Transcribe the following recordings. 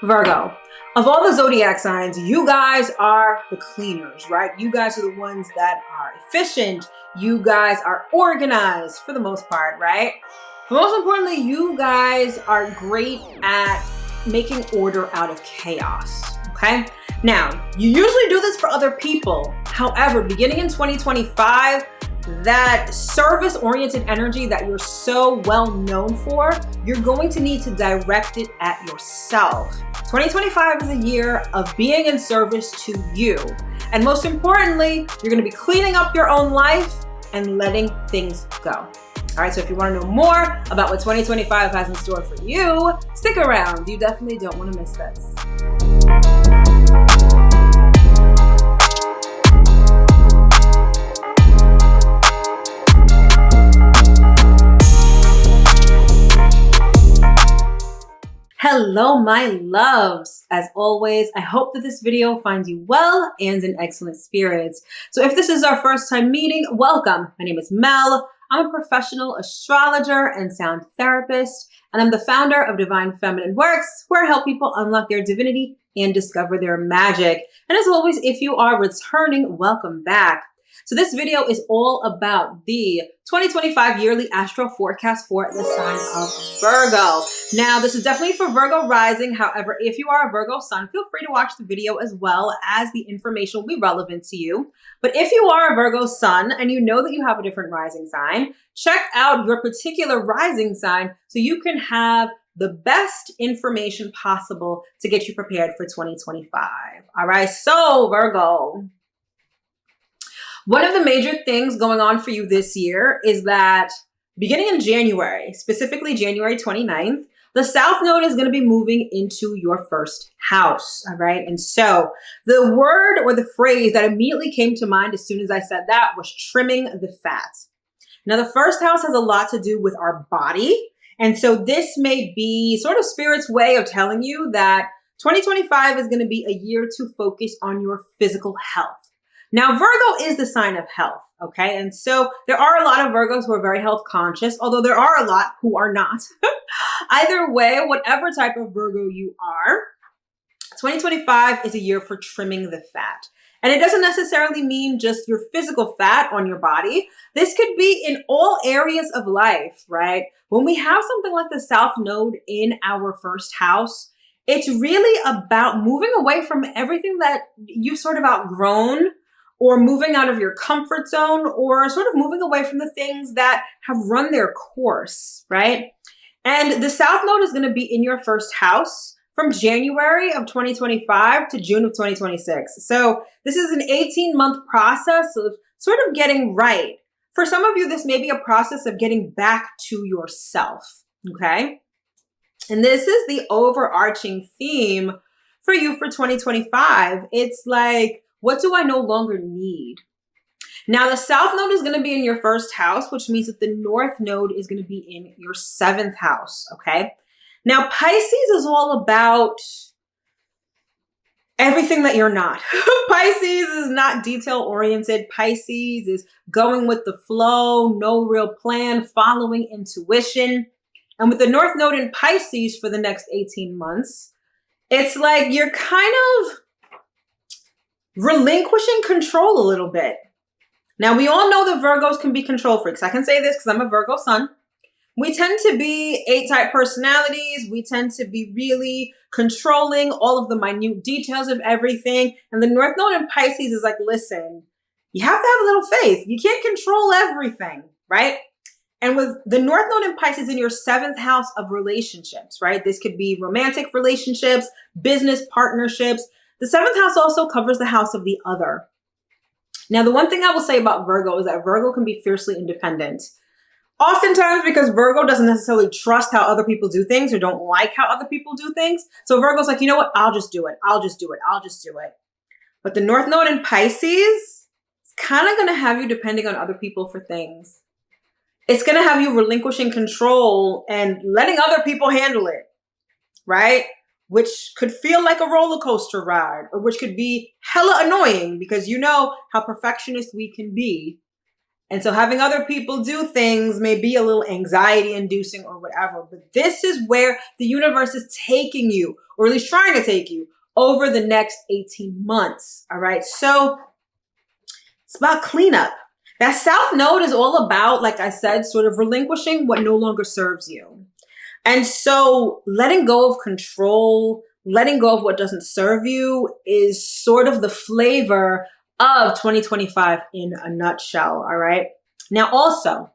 Virgo. Of all the zodiac signs, you guys are the cleaners, right? You guys are the ones that are efficient. You guys are organized for the most part, right? But most importantly, you guys are great at making order out of chaos, okay? Now, you usually do this for other people. However, beginning in 2025, that service-oriented energy that you're so well known for, you're going to need to direct it at yourself. 2025 is a year of being in service to you. And most importantly, you're going to be cleaning up your own life and letting things go. All right, so if you want to know more about what 2025 has in store for you, stick around. You definitely don't want to miss this. Hello, my loves. As always, I hope that this video finds you well and in excellent spirits. So if this is our first time meeting, welcome. My name is Mel. I'm a professional astrologer and sound therapist, and I'm the founder of Divine Feminine Works, where I help people unlock their divinity and discover their magic. And as always, if you are returning, welcome back. So this video is all about the 2025 yearly astro forecast for the sign of Virgo. Now, this is definitely for Virgo rising. However, if you are a Virgo sun, feel free to watch the video as well, as the information will be relevant to you. But if you are a Virgo sun and you know that you have a different rising sign, check out your particular rising sign so you can have the best information possible to get you prepared for 2025. All right, so Virgo. One of the major things going on for you this year is that beginning in January, specifically January 29th, the South Node is going to be moving into your first house, all right? And so the word or the phrase that immediately came to mind as soon as I said that was trimming the fat. Now, the first house has a lot to do with our body. And so this may be sort of Spirit's way of telling you that 2025 is going to be a year to focus on your physical health. Now, Virgo is the sign of health, okay? And so there are a lot of Virgos who are very health conscious, although there are a lot who are not. Either way, whatever type of Virgo you are, 2025 is a year for trimming the fat. And it doesn't necessarily mean just your physical fat on your body. This could be in all areas of life, right? When we have something like the South Node in our first house, it's really about moving away from everything that you've sort of outgrown, or moving out of your comfort zone, or sort of moving away from the things that have run their course, right? And the South Node is going to be in your first house from January of 2025 to June of 2026. So this is an 18-month process of sort of getting right. For some of you, this may be a process of getting back to yourself, okay? And this is the overarching theme for you for 2025. It's like, what do I no longer need? Now, the South Node is going to be in your first house, which means that the North Node is going to be in your seventh house, okay? Now, Pisces is all about everything that you're not. Pisces is not detail-oriented. Pisces is going with the flow, no real plan, following intuition. And with the North Node in Pisces for the next 18 months, it's like you're kind of relinquishing control a little bit. Now, we all know that Virgos can be control freaks. I can say this because I'm a Virgo sun. We tend to be A-type personalities. We tend to be really controlling all of the minute details of everything. And the North Node in Pisces is like, listen, you have to have a little faith. You can't control everything, right? And with the North Node in Pisces in your seventh house of relationships, right? This could be romantic relationships, business partnerships. The seventh house also covers the house of the other. Now, the one thing I will say about Virgo is that Virgo can be fiercely independent. Oftentimes because Virgo doesn't necessarily trust how other people do things or don't like how other people do things. So Virgo's like, you know what? I'll just do it. I'll just do it. I'll just do it. But the North Node in Pisces is kind of going to have you depending on other people for things. It's going to have you relinquishing control and letting other people handle it, right? Which could feel like a roller coaster ride, or which could be hella annoying because you know how perfectionist we can be. And so having other people do things may be a little anxiety inducing or whatever, but this is where the universe is taking you, or at least trying to take you over the next 18 months. All right. So it's about cleanup. That South Node is all about, like I said, sort of relinquishing what no longer serves you. And so letting go of control, letting go of what doesn't serve you is sort of the flavor of 2025 in a nutshell. All right. Now, also,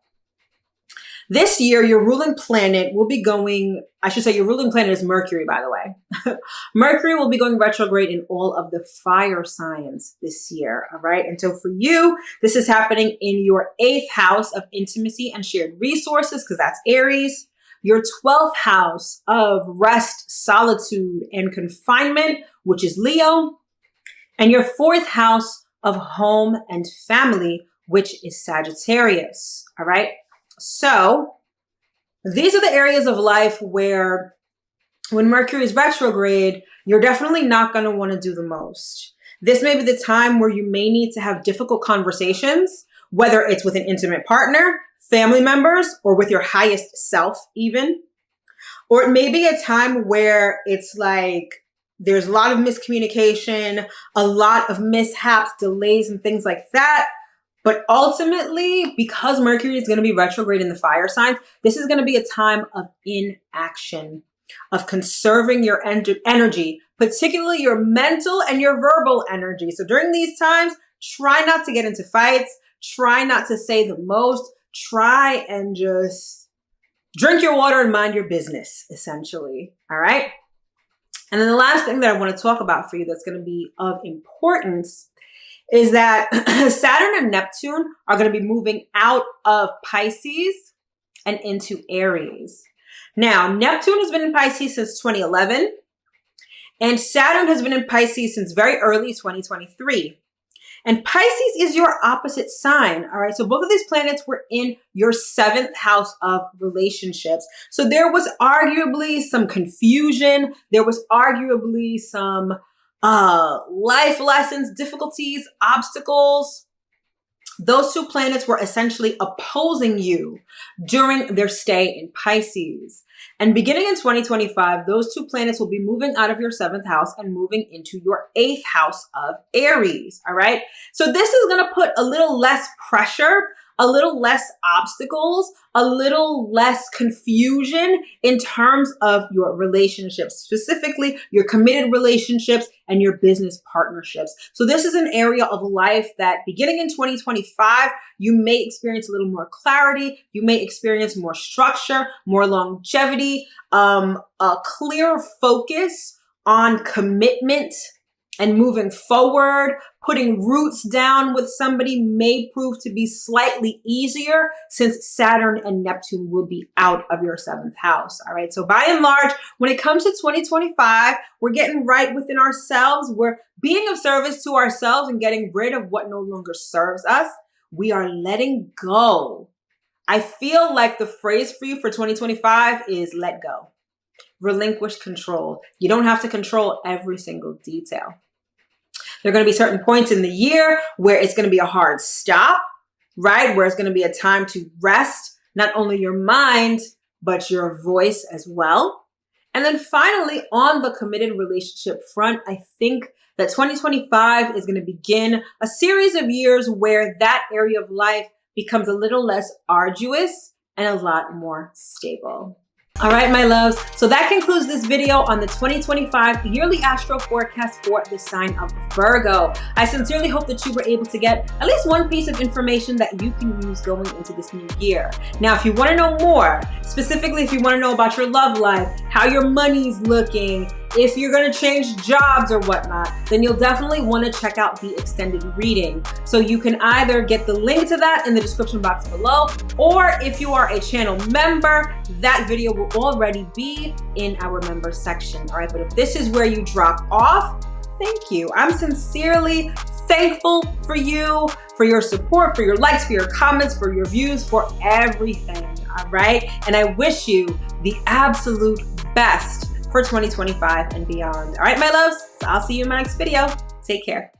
this year, your ruling planet will be going, I should say your ruling planet is Mercury, by the way. Mercury will be going retrograde in all of the fire signs this year, all right? And so for you, this is happening in your 8th house of intimacy and shared resources, because that's Aries, your 12th house of rest, solitude, and confinement, which is Leo, and your 4th house of home and family, which is Sagittarius, all right? So these are the areas of life where when Mercury is retrograde, you're definitely not going to want to do the most. This may be the time where you may need to have difficult conversations, whether it's with an intimate partner, family members, or with your highest self even. Or it may be a time where it's like there's a lot of miscommunication, a lot of mishaps, delays, and things like that. But ultimately, because Mercury is going to be retrograde in the fire signs, this is going to be a time of inaction, of conserving your energy, particularly your mental and your verbal energy. So during these times, try not to get into fights, try not to say the most, try and just drink your water and mind your business, essentially. All right. And then the last thing that I want to talk about for you that's going to be of importance is that Saturn and Neptune are going to be moving out of Pisces and into Aries. Now, Neptune has been in Pisces since 2011, and Saturn has been in Pisces since very early 2023. And Pisces is your opposite sign, all right? So both of these planets were in your 7th house of relationships. So there was arguably some confusion. There was arguably some life lessons, difficulties, obstacles. Those two planets were essentially opposing you during their stay in Pisces. And beginning in 2025, those two planets will be moving out of your 7th house and moving into your 8th house of Aries. All right. So this is going to put a little less pressure, a little less obstacles, a little less confusion in terms of your relationships, specifically your committed relationships and your business partnerships. So this is an area of life that beginning in 2025, you may experience a little more clarity. You may experience more structure, more longevity, a clear focus on commitment and moving forward. Putting roots down with somebody may prove to be slightly easier since Saturn and Neptune will be out of your 7th house. All right. So by and large, when it comes to 2025, we're getting right within ourselves. We're being of service to ourselves and getting rid of what no longer serves us. We are letting go. I feel like the phrase for you for 2025 is let go. Relinquish control. You don't have to control every single detail. There are going to be certain points in the year where it's going to be a hard stop, right? Where it's going to be a time to rest, not only your mind, but your voice as well. And then finally, on the committed relationship front, I think that 2025 is going to begin a series of years where that area of life becomes a little less arduous and a lot more stable. All right, my loves. So that concludes this video on the 2025 yearly astro forecast for the sign of Virgo. I sincerely hope that you were able to get at least one piece of information that you can use going into this new year. Now, if you want to know more, specifically if you want to know about your love life, how your money's looking, if you're going to change jobs or whatnot, then you'll definitely want to check out the extended reading. So you can either get the link to that in the description box below, or if you are a channel member, that video will already be in our member section. All right. But if this is where you drop off, thank you. I'm sincerely thankful for you, for your support, for your likes, for your comments, for your views, for everything. All right. And I wish you the absolute best for 2025 and beyond. All right, my loves. So I'll see you in my next video. Take care.